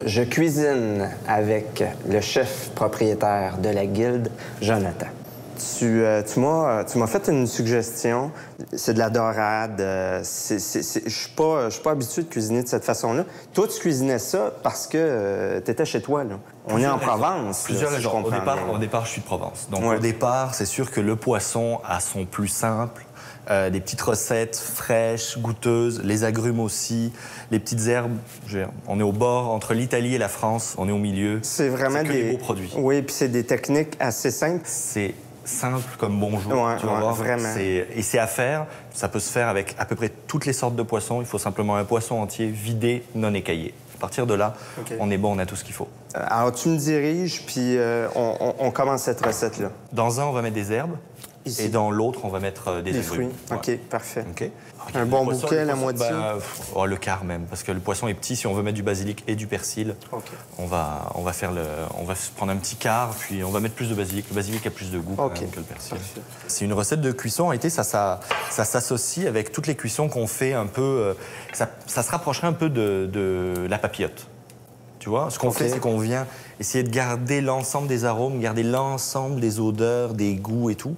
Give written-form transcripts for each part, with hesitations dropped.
Je cuisine avec le chef propriétaire de la guilde, Jonathan. Tu m'as fait une suggestion. C'est de la dorade. Je suis pas habitué de cuisiner de cette façon-là. Toi, tu cuisinais ça parce que tu étais chez toi, là. On est en Provence. Plusieurs raisons. Au départ, je suis de Provence. Donc, ouais. Au départ, c'est sûr que le poisson a son plus simple. Des petites recettes fraîches, goûteuses, les agrumes aussi, les petites herbes. On est au bord, entre l'Italie et la France, on est au milieu. C'est vraiment des beaux produits. Oui, puis c'est des techniques assez simples. C'est simple comme bonjour, ouais, tu vas voir. Vraiment. Et c'est à faire. Ça peut se faire avec à peu près toutes les sortes de poissons. Il faut simplement un poisson entier, vidé, non écaillé. À partir de là, on est bon, on a tout ce qu'il faut. Alors, tu me diriges, puis on commence cette recette-là. Dans un, on va mettre des herbes. Ici. Et dans l'autre, on va mettre des fruits. Ouais. OK, parfait. Okay. Un bon bouquet, la moitié? Le quart même, parce que le poisson est petit. Si on veut mettre du basilic et du persil, on va se prendre un petit quart, puis on va mettre plus de basilic. Le basilic a plus de goût quand même que le persil. C'est une recette de cuisson. En réalité, ça s'associe avec toutes les cuissons qu'on fait un peu... ça se rapprocherait un peu de la papillote. Tu vois, ce qu'on fait, c'est qu'on vient essayer de garder l'ensemble des arômes, garder l'ensemble des odeurs, des goûts et tout,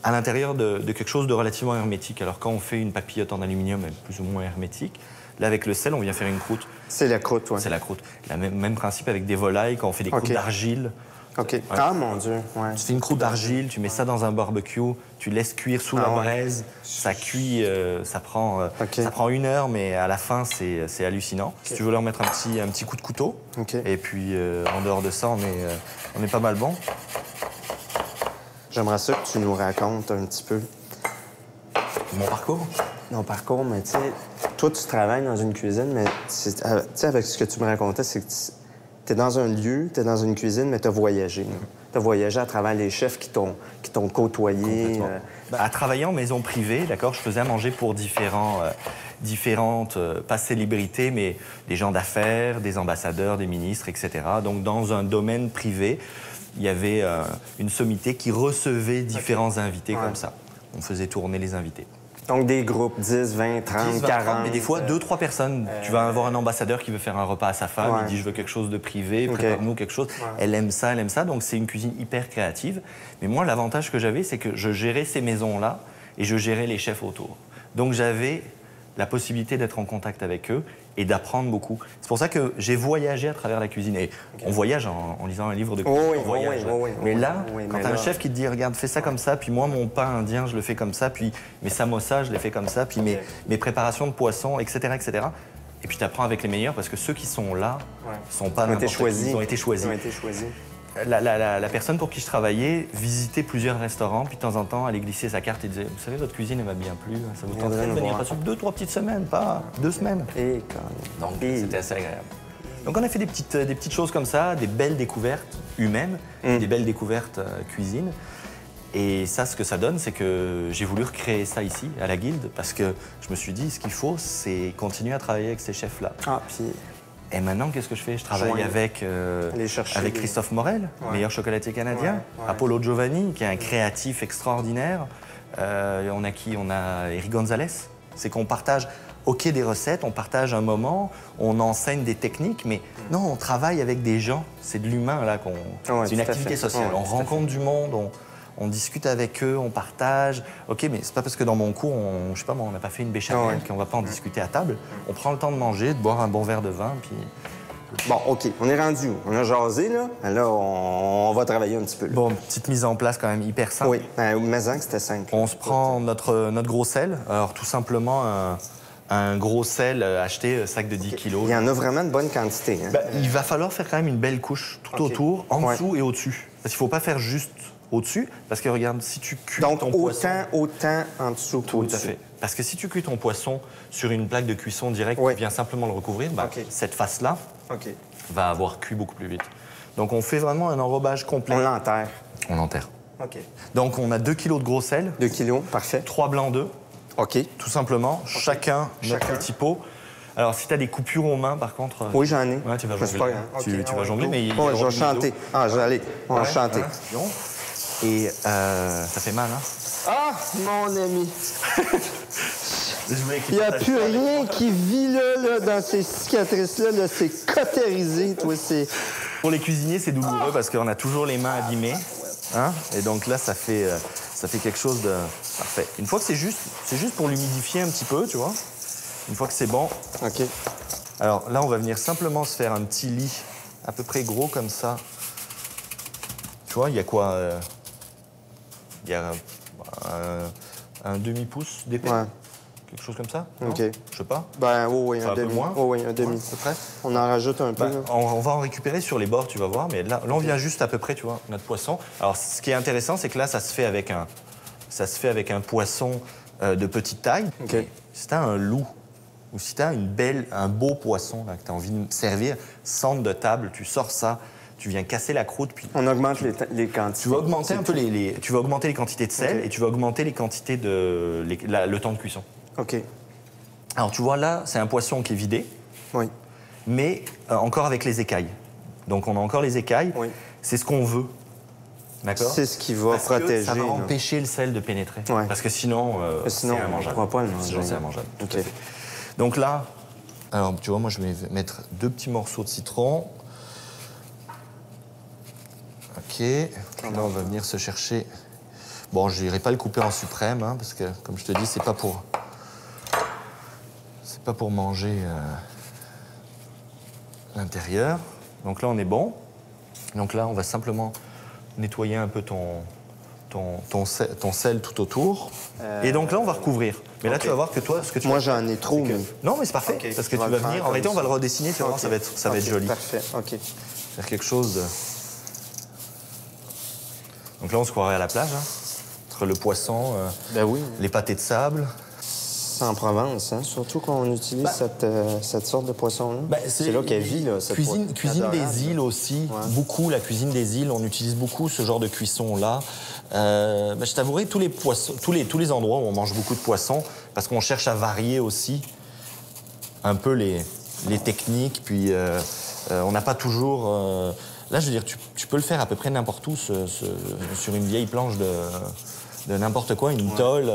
à l'intérieur de quelque chose de relativement hermétique. Alors quand on fait une papillote en aluminium, elle est plus ou moins hermétique. Là, avec le sel, on vient faire une croûte. C'est la croûte, oui. C'est la croûte. Le même principe avec des volailles, quand on fait des croûtes d'argile. OK. Ah, mon Dieu, ouais. Tu fais une croûte d'argile, tu mets ça dans un barbecue, tu laisses cuire sous la braise, ça cuit, ça prend 1 heure, mais à la fin, c'est hallucinant. Si tu veux leur mettre un petit coup de couteau, et puis en dehors de ça, on est pas mal bon. J'aimerais ça que tu nous racontes un petit peu. Mon parcours? Mon parcours, mais tu sais, toi, tu travailles dans une cuisine, mais tu sais, avec ce que tu me racontais, c'est que tu es dans un lieu, tu es dans une cuisine, mais tu as voyagé. Tu as voyagé à travers les chefs qui t'ont côtoyé. À travailler en maison privée, d'accord, je faisais à manger pour différentes, pas célébrités, mais des gens d'affaires, des ambassadeurs, des ministres, etc. Donc, dans un domaine privé, il y avait une sommité qui recevait différents invités comme ça. On faisait tourner les invités. Donc, des groupes, 10, 20, 30, 40... Mais des fois, 2-3 personnes. Tu vas avoir un ambassadeur qui veut faire un repas à sa femme, il dit « je veux quelque chose de privé, prépare-nous quelque chose ». Elle aime ça. Donc c'est une cuisine hyper créative. Mais moi, l'avantage que j'avais, c'est que je gérais ces maisons-là et je gérais les chefs autour. Donc j'avais la possibilité d'être en contact avec eux et d'apprendre beaucoup. C'est pour ça que j'ai voyagé à travers la cuisine. Et on voyage en lisant un livre de cuisine, on voyage. Mais là, quand t'as un chef qui te dit « regarde, fais ça comme ça, puis moi, mon pain indien, je le fais comme ça, puis mes samosas, je les fais comme ça, puis mes préparations de poissons, etc., etc. » Et puis t'apprends avec les meilleurs, parce que ceux qui sont là sont pas n'importe qui, ils ont été choisis. La personne pour qui je travaillais visitait plusieurs restaurants, puis de temps en temps, allait glisser sa carte et disait « Vous savez, votre cuisine, elle m'a bien plu, ça vous tenterait de venir passer 2-3 petites semaines, pas 2 semaines. » Donc, c'était assez agréable. Donc, on a fait des petites choses comme ça, des belles découvertes humaines, des belles découvertes cuisine. Et ça, ce que ça donne, c'est que j'ai voulu recréer ça ici, à la Guilde, parce que je me suis dit, ce qu'il faut, c'est continuer à travailler avec ces chefs-là. Et maintenant, qu'est-ce que je fais? Je travaille avec Christophe Morel, meilleur chocolatier canadien, Apollo Giovanni, qui est un créatif extraordinaire. On a Eric Gonzalez. C'est qu'on partage, des recettes, on partage un moment, on enseigne des techniques, mais non, on travaille avec des gens. C'est de l'humain, là, c'est une activité sociale. On rencontre du monde, on discute avec eux, on partage. OK, mais c'est pas parce que dans mon cours, je sais pas moi, on n'a pas fait une béchamel qu'on va pas en discuter à table. On prend le temps de manger, de boire un bon verre de vin, puis... Bon, OK, on est rendu où? On a jasé, là. Là, on va travailler un petit peu. Bon, petite mise en place quand même hyper simple. Oui, mais c'était simple. On se prend notre gros sel. Alors, tout simplement, un gros sel acheté, sac de 10 kilos. Il y en a vraiment de bonne quantité. Hein? Il va falloir faire quand même une belle couche tout autour, en dessous et au-dessus. Parce qu'il ne faut pas faire juste au-dessus, parce que regarde, si tu cuis ton poisson... Donc, autant en dessous qu'au-dessus. Tout à fait. Parce que si tu cuis ton poisson sur une plaque de cuisson directe qui vient simplement le recouvrir, cette face-là va avoir cuit beaucoup plus vite. Donc, on fait vraiment un enrobage complet. On l'enterre. On l'enterre. Donc, on a 2 kilos de gros sel. 2 kilos, parfait. 3 blancs d'œufs. Tout simplement. Chacun notre petit pot. Alors, si tu as des coupures aux mains, par contre... Oui, j'en ai. Ouais, tu vas jongler. Tu vas jongler, mais... je vais chanter. J'allais. On va chanter. Et ça fait mal, hein? Ah, mon ami! Il n'y a plus rien qui vit là, dans ces cicatrices-là. Là, c'est cautérisé, toi. Pour les cuisiniers, c'est douloureux parce qu'on a toujours les mains abîmées. Hein? Et donc là, ça fait quelque chose de parfait. Une fois que c'est juste pour l'humidifier un petit peu, tu vois. Une fois que c'est bon. OK. Alors là, on va venir simplement se faire un petit lit à peu près gros comme ça. Tu vois, il y a quoi il y a un demi-pouce d'épais. Ouais. Quelque chose comme ça? OK. Je sais pas. Ben oui, un demi. Moins. Oui, un demi. À peu près. On en rajoute un peu. On va en récupérer sur les bords, tu vas voir. Mais là, on vient juste à peu près, tu vois, notre poisson. Alors, ce qui est intéressant, c'est que là, ça se fait avec un poisson de petite taille. OK. Si tu as un loup ou si tu as un beau poisson là, que tu as envie de servir, centre de table, tu sors ça, tu viens casser la croûte, puis... On augmente les quantités. Tu vas augmenter un peu tu vas augmenter les quantités de sel et tu vas augmenter les quantités le temps de cuisson. OK. Alors, tu vois, là, c'est un poisson qui est vidé. Oui. Mais encore avec les écailles. Donc, on a encore les écailles. Oui. C'est ce qu'on veut. D'accord? C'est ce qui va protéger. Ça va empêcher le sel de pénétrer. Ouais. Parce que sinon, c'est immangeable. On ne pourra pas le manger. Sinon, c'est immangeable. OK. Tout à fait. Donc là, alors, tu vois, moi, je vais mettre 2 petits morceaux de citron. OK. Là, on va venir se chercher... Bon, je n'irai pas le couper en suprême, hein, parce que, comme je te dis, c'est pas pour manger l'intérieur. Donc là, on est bon. Donc là, on va simplement nettoyer un peu ton sel tout autour. Et donc là, on va recouvrir. Mais là, tu vas voir que toi, ce que tu Moi, j'en ai trop, mais... Non, mais c'est parfait, parce que tu vas venir... En réalité, on va le redessiner, tu vas voir, ça va être joli. Parfait, OK. Faire quelque chose de... Donc là, on se croirait à la plage, hein, entre le poisson, les pâtés de sable... C'est en Provence, hein? Surtout qu'on utilise cette sorte de poisson-là. C'est là qu'elle vit, là. Cuisine des îles aussi, beaucoup, la cuisine des îles, on utilise beaucoup ce genre de cuisson-là. Je t'avouerai, tous les endroits où on mange beaucoup de poissons, parce qu'on cherche à varier aussi un peu les techniques, puis on n'a pas toujours... Là, je veux dire, tu peux le faire à peu près n'importe où, sur une vieille planche de n'importe quoi, une tôle,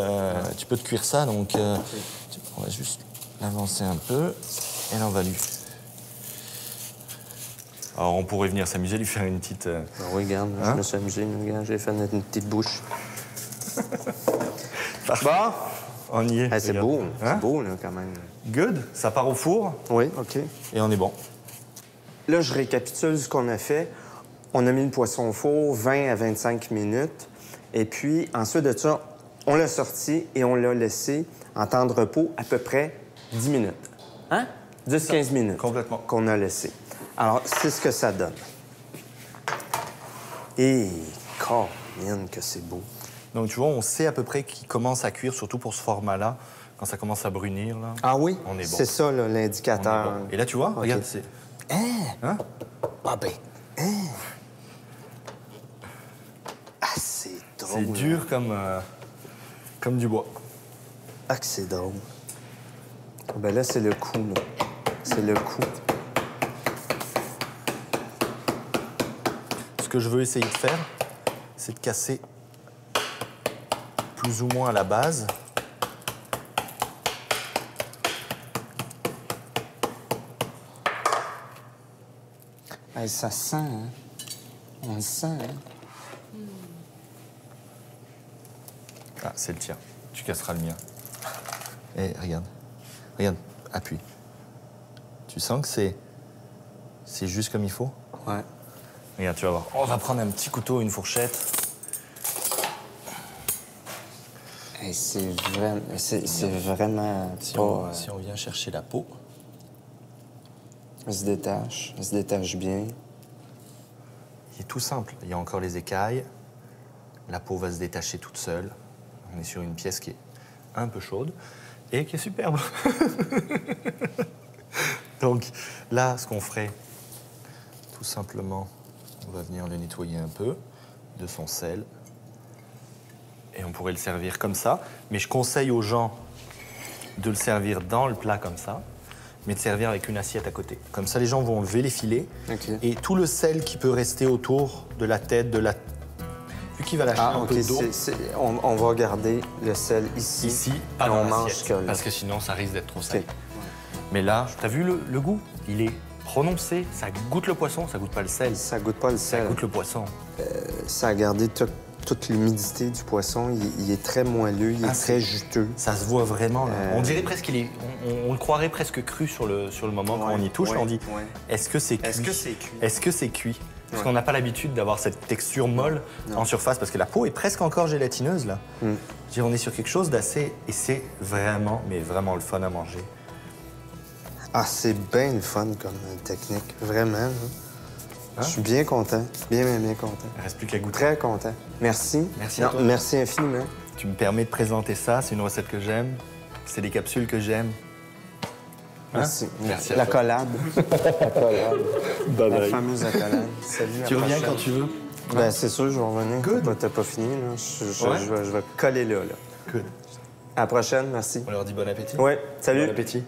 tu peux te cuire ça, donc on va juste l'avancer un peu, et là on va lui... Alors on pourrait venir s'amuser, lui faire une petite... oui, regarde, je me suis amusé, regarde, j'ai fait une petite bouche. Bon, on y est. C'est beau, c'est beau là quand même. Good, ça part au four. Oui, OK. Et on est bon. Là, je récapitule ce qu'on a fait. On a mis le poisson au four 20 à 25 minutes. Et puis, ensuite de ça, on l'a sorti et on l'a laissé en temps de repos à peu près 10 minutes. Hein? 10-15 minutes. Complètement. Qu'on a laissé. Alors, c'est ce que ça donne. Et, Colin, que c'est beau. Donc, tu vois, on sait à peu près qu'il commence à cuire, surtout pour ce format-là. Quand ça commence à brunir, là, ah oui? On est bon. C'est ça, l'indicateur. Bon. Et là, tu vois, regarde, c'est... Hein? Ah ben, ah, c'est drôle. C'est dur comme du bois. Ah, que c'est drôle. Ben là, c'est le coup, là. C'est le coup. Ce que je veux essayer de faire, c'est de casser plus ou moins à la base. Hey, ça sent, hein? On le sent, hein? Ah, c'est le tien. Tu casseras le mien. Et regarde. Regarde, appuie. Tu sens que c'est juste comme il faut? Ouais. Regarde, tu vas voir. On va prendre un petit couteau, une fourchette. Hey, c'est vraiment pas... Si on vient chercher la peau. Elle se détache bien. Il est tout simple. Il y a encore les écailles. La peau va se détacher toute seule. On est sur une pièce qui est un peu chaude et qui est superbe. Donc là, ce qu'on ferait, tout simplement, on va venir le nettoyer un peu de son sel. Et on pourrait le servir comme ça. Mais je conseille aux gens de le servir dans le plat comme ça, mais de servir avec une assiette à côté. Comme ça, les gens vont enlever les filets. Okay. Et tout le sel qui peut rester autour de la tête, vu qu'il va lâcher un peu d'eau... On va garder le sel ici. Ici, pas dans l'assiette, parce que sinon, ça risque d'être trop salé. Mais là, t'as vu le goût? Il est prononcé, ça goûte le poisson, ça goûte pas le sel. Ça goûte pas le sel. Ça goûte le poisson. Ça a gardé toute l'humidité du poisson. Il est très moelleux, il est très juteux. Ça se voit vraiment. Là. On dirait presque qu'il est... On le croirait presque cru sur le moment quand on y touche. On dit, est-ce que c'est cuit? Est-ce que c'est cuit? Est-ce que c'est cuit? Parce qu'on n'a pas l'habitude d'avoir cette texture molle en surface, parce que la peau est presque encore gélatineuse, là. Je veux dire, on est sur quelque chose d'assez... Et c'est vraiment, mais vraiment le fun à manger. Ah, c'est bien le fun comme technique, vraiment. Hein? Je suis bien content, bien content. Il reste plus qu'à goûter. Très content. Merci. Merci à toi. Merci infiniment. Tu me permets de présenter ça, c'est une recette que j'aime. C'est des capsules que j'aime. Merci. Merci la collade. La collade. La fameuse accolade. Salut. Tu reviens quand tu veux. Ben, c'est sûr, je vais revenir. Good. T'as pas fini, là. Je vais coller là. Good. À la prochaine, merci. On leur dit bon appétit. Oui, salut. Bon appétit.